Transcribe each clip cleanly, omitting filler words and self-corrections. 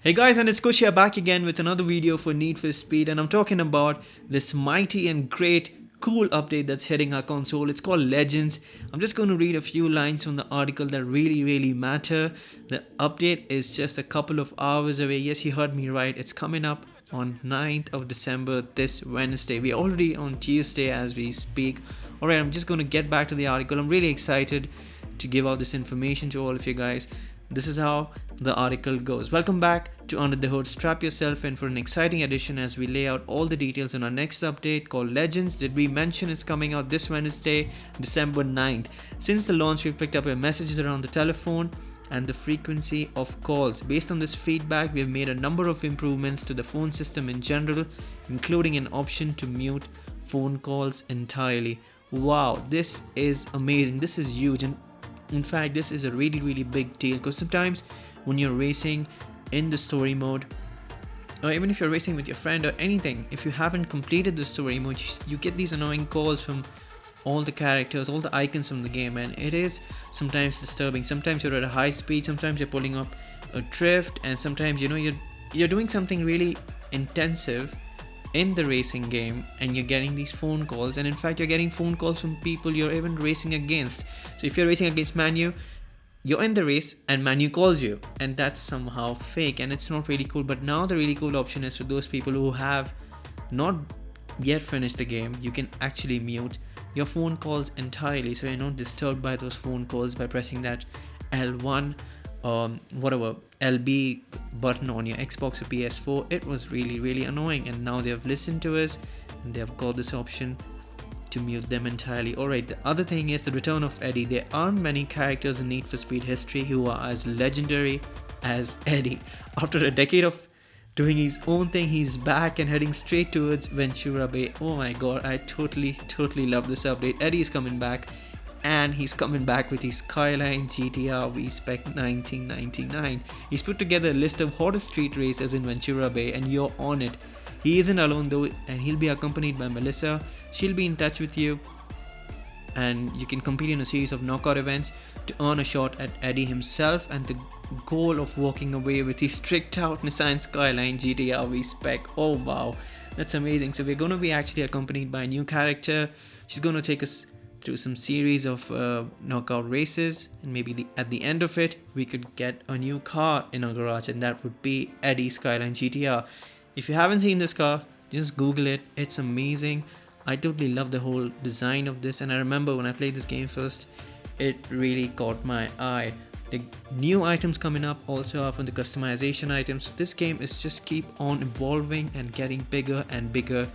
Hey guys, and it's Kush here back again with another video for Need for Speed, and I'm talking about this mighty and great cool update that's hitting our console. It's called Legends. I'm just going to read a few lines from the article that really matter. The update is just a couple of hours away. Yes, you heard me right. It's coming up on 9th of December, this Wednesday. We're already on Tuesday as we speak. Alright, I'm just going to get back to the article. I'm really excited to give out this information to all of you guys. This is how the article goes. Welcome back to Under the Hood. Strap yourself in for an exciting edition as we lay out all the details on our next update called Legends. Did we mention it's coming out this Wednesday, December 9th? Since the launch, we've picked up your messages around the telephone and the frequency of calls. Based on this feedback, we've made a number of improvements to the phone system in general, including an option to mute phone calls entirely. Wow, this is amazing. This is huge, and in fact, this is a really big deal because sometimes when you're racing in the story mode, or even if you're racing with your friend or anything, if you haven't completed the story mode, you get these annoying calls from all the characters, all the icons from the game, and it is sometimes disturbing. Sometimes you're at a high speed, sometimes you're pulling up a drift, and sometimes you're doing something really intensive in the racing game and you're getting these phone calls, and in fact you're getting phone calls from people you're even racing against. So if you're racing against Manu, you're in the race and Manu calls you, and that's somehow fake and it's not really cool. But now the really cool option is for those people who have not yet finished the game, you can actually mute your phone calls entirely, so you're not disturbed by those phone calls by pressing that L1 whatever LB button on your Xbox or PS4. It was really annoying, and now they have listened to us and they have got this option to mute them entirely. Alright, the other thing is the return of Eddie. There aren't many characters in Need for Speed history who are as legendary as Eddie. After a decade of doing his own thing, he's back and heading straight towards Ventura Bay. Oh my god, I totally love this update. Eddie is coming back, and he's coming back with his Skyline GTR V-Spec 1999. He's put together a list of hottest street racers in Ventura Bay, and you're on it. He isn't alone though, and he'll be accompanied by Melissa. She'll be in touch with you, and you can compete in a series of knockout events to earn a shot at Eddie himself, and the goal of walking away with his tricked out Nissan Skyline GTR V-Spec. Oh wow, that's amazing. So we're going to be actually accompanied by a new character. She's going to take us through some series of knockout races, and maybe at the end of it we could get a new car in our garage, and that would be Eddie Skyline GTR. If you haven't seen this car, just Google it. It's amazing. I totally love the whole design of this, and I remember when I played this game first, it really caught my eye. The new items coming up also are from the customization items. This game is just keep on evolving and getting bigger and bigger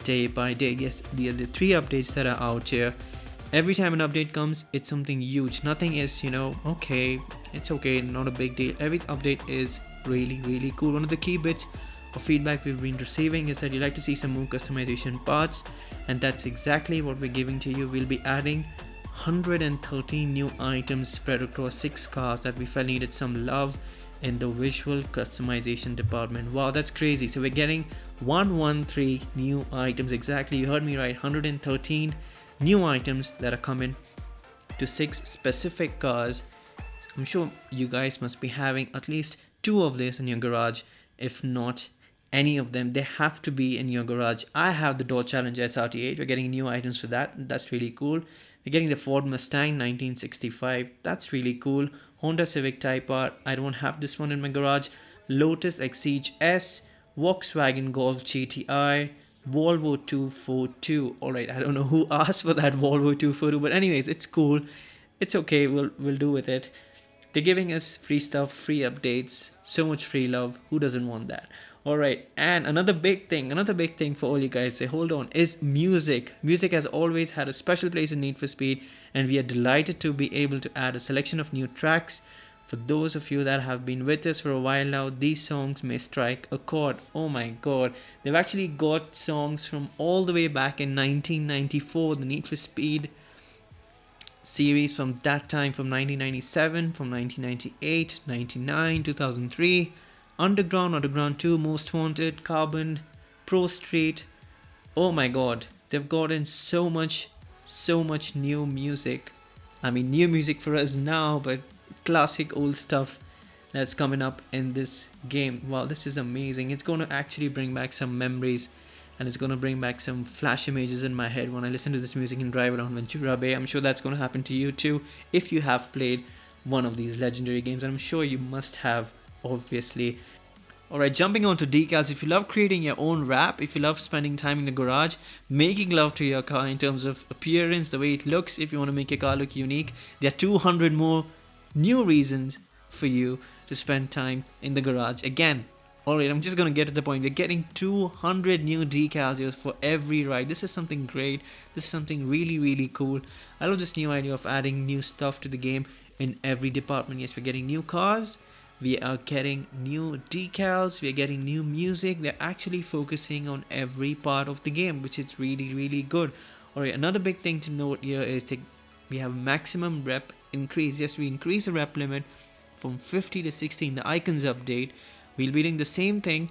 day by day. Yes, the 3 updates that are out here, every time an update comes, it's something huge. Nothing is, okay, it's okay, not a big deal. Every update is really cool. One of the key bits of feedback we've been receiving is that you like to see some more customization parts, and that's exactly what we're giving to you. We'll be adding 113 new items spread across 6 cars that we felt needed some love in the visual customization department. Wow, that's crazy. So we're getting 113 new items. Exactly, you heard me right, 113 new items that are coming to 6 specific cars. I'm sure you guys must be having at least 2 of this in your garage. If not any of them, they have to be in your garage. I have the Dodge Challenger SRT8. We're getting new items for that. That's really cool. We're getting the Ford Mustang 1965. That's really cool. Honda Civic Type R. I don't have this one in my garage. Lotus Exige S. Volkswagen Golf GTI. Volvo 242. Alright, I don't know who asked for that Volvo 242, but anyways, it's cool. It's okay, we'll do with it. They're giving us free stuff, free updates, so much free love. Who doesn't want that? Alright, and another big thing for all you guys, say hold on, is music. Music has always had a special place in Need for Speed, and we are delighted to be able to add a selection of new tracks. For those of you that have been with us for a while now, these songs may strike a chord. Oh my god, they've actually got songs from all the way back in 1994, the Need for Speed series from that time, from 1997, from 1998, 99, 2003, Underground 2, Most Wanted, Carbon, Pro Street. Oh my god, they've gotten so much new music. I mean, new music for us now, but classic old stuff that's coming up in this game. Wow, this is amazing. It's going to actually bring back some memories, and it's going to bring back some flash images in my head when I listen to this music and drive around Ventura Bay. I'm sure that's going to happen to you too if you have played one of these legendary games, and I'm sure you must have, obviously. Alright, jumping on to decals. If you love creating your own wrap, if you love spending time in the garage, making love to your car in terms of appearance, the way it looks, if you want to make your car look unique, there are 200 more new reasons for you to spend time in the garage. Again, alright, I'm just going to get to the point. We're getting 200 new decals here for every ride. This is something great. This is something really, really cool. I love this new idea of adding new stuff to the game in every department. Yes, we're getting new cars. We are getting new decals, we are getting new music. They're actually focusing on every part of the game, which is really, really good. Alright, another big thing to note here is that we have maximum rep increase. Yes, we increase the rep limit from 50 to 60 in the icons update. We'll be doing the same thing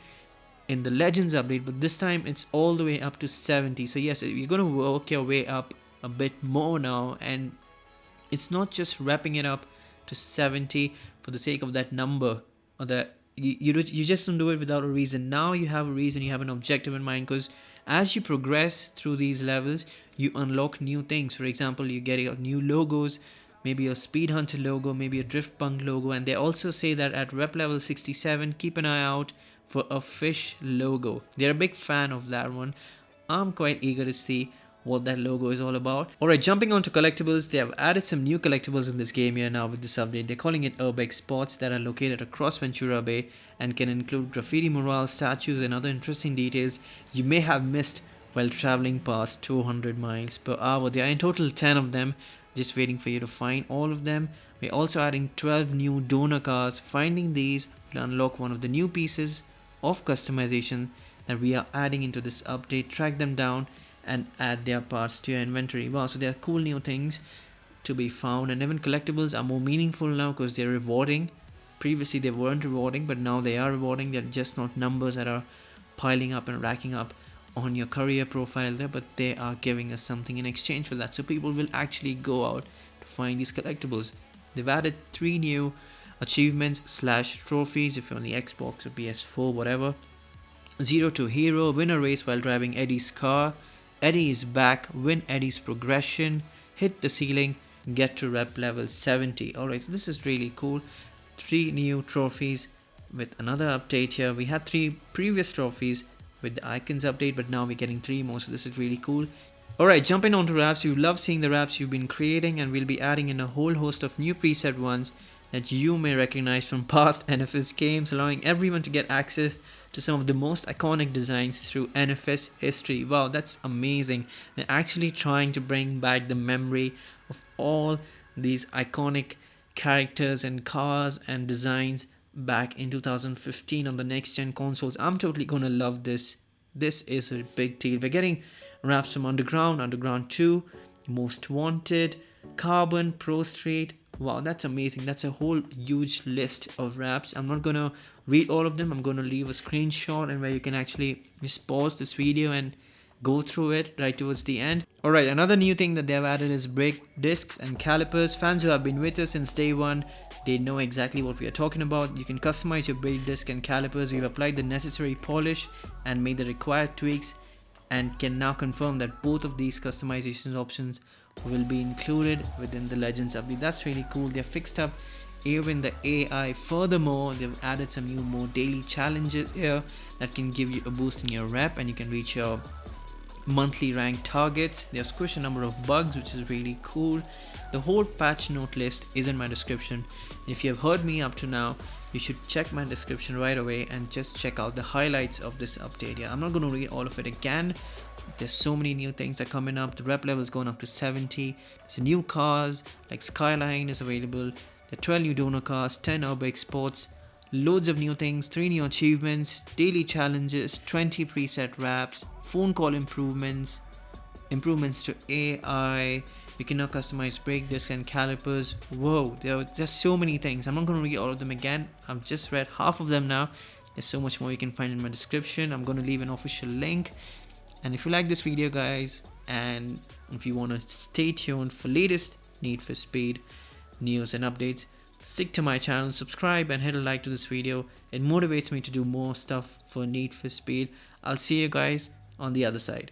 in the legends update, but this time it's all the way up to 70. So yes, you're going to work your way up a bit more now, and it's not just repping it up to 70 for the sake of that number, or that you just don't do it without a reason. Now you have a reason, you have an objective in mind, because as you progress through these levels, you unlock new things. For example, you get new logos, maybe a Speed Hunter logo, maybe a Drift Punk logo, and they also say that at rep level 67, keep an eye out for a fish logo. They're a big fan of that one. I'm quite eager to see what that logo is all about. Alright, jumping on to collectibles, they have added some new collectibles in this game here now with this update. They're calling it urbex spots that are located across Ventura Bay and can include graffiti murals, statues, and other interesting details you may have missed while traveling past 200 miles per hour. There are in total 10 of them, just waiting for you to find all of them. We're also adding 12 new donor cars. Finding these will unlock one of the new pieces of customization that we are adding into this update. Track them down and add their parts to your inventory. Wow, so there are cool new things to be found, and even collectibles are more meaningful now because they're rewarding. Previously they weren't rewarding, but now they are rewarding. They're just not numbers that are piling up and racking up on your career profile there, but they are giving us something in exchange for that. So people will actually go out to find these collectibles. They've added 3 new achievements / trophies if you're on the Xbox or PS4, whatever. 0 to Hero, win a race while driving Eddie's car. Eddie is back, win Eddie's progression, hit the ceiling, get to rep level 70. Alright, so this is really cool. 3 new trophies with another update here. We had 3 previous trophies with the icons update, but now we're getting 3 more, so this is really cool. Alright, jumping on to wraps. You love seeing the wraps you've been creating, and we'll be adding in a whole host of new preset ones that you may recognize from past NFS games, allowing everyone to get access to some of the most iconic designs through NFS history. Wow, that's amazing. They're actually trying to bring back the memory of all these iconic characters and cars and designs back in 2015 on the next gen consoles. I'm totally gonna love this. This is a big deal. We're getting wraps from Underground 2, Most Wanted, Carbon, Pro Street. Wow, that's amazing. That's a whole huge list of wraps. I'm not gonna read all of them. I'm gonna leave a screenshot and where you can actually just pause this video and go through it right towards the end. Alright, another new thing that they've added is brake discs and calipers. Fans who have been with us since day one, they know exactly what we are talking about. You can customize your brake disc and calipers. We've applied the necessary polish and made the required tweaks, and can now confirm that both of these customization options will be included within the Legends update. That's really cool. They've fixed up even the AI. Furthermore, they've added some new more daily challenges here that can give you a boost in your rep, and you can reach your monthly rank targets. They've squished a number of bugs, which is really cool. The whole patch note list is in my description. If you have heard me up to now, you should check my description right away and just check out the highlights of this update. Yeah, I'm not going to read all of it again. There's so many new things that are coming up. The rep level is going up to 70. There's new cars like Skyline is available. There are 12 new donor cars, 10 urbex spots, loads of new things, 3 new achievements, daily challenges, 20 preset wraps, phone call improvements to AI. You can now customize brake discs and calipers. Whoa, there's so many things. I'm not going to read all of them again. I've just read half of them now. There's so much more you can find in my description. I'm going to leave an official link. And if you like this video, guys, and if you want to stay tuned for latest Need for Speed news and updates, stick to my channel, subscribe and hit a like to this video. It motivates me to do more stuff for Need for Speed. I'll see you guys on the other side.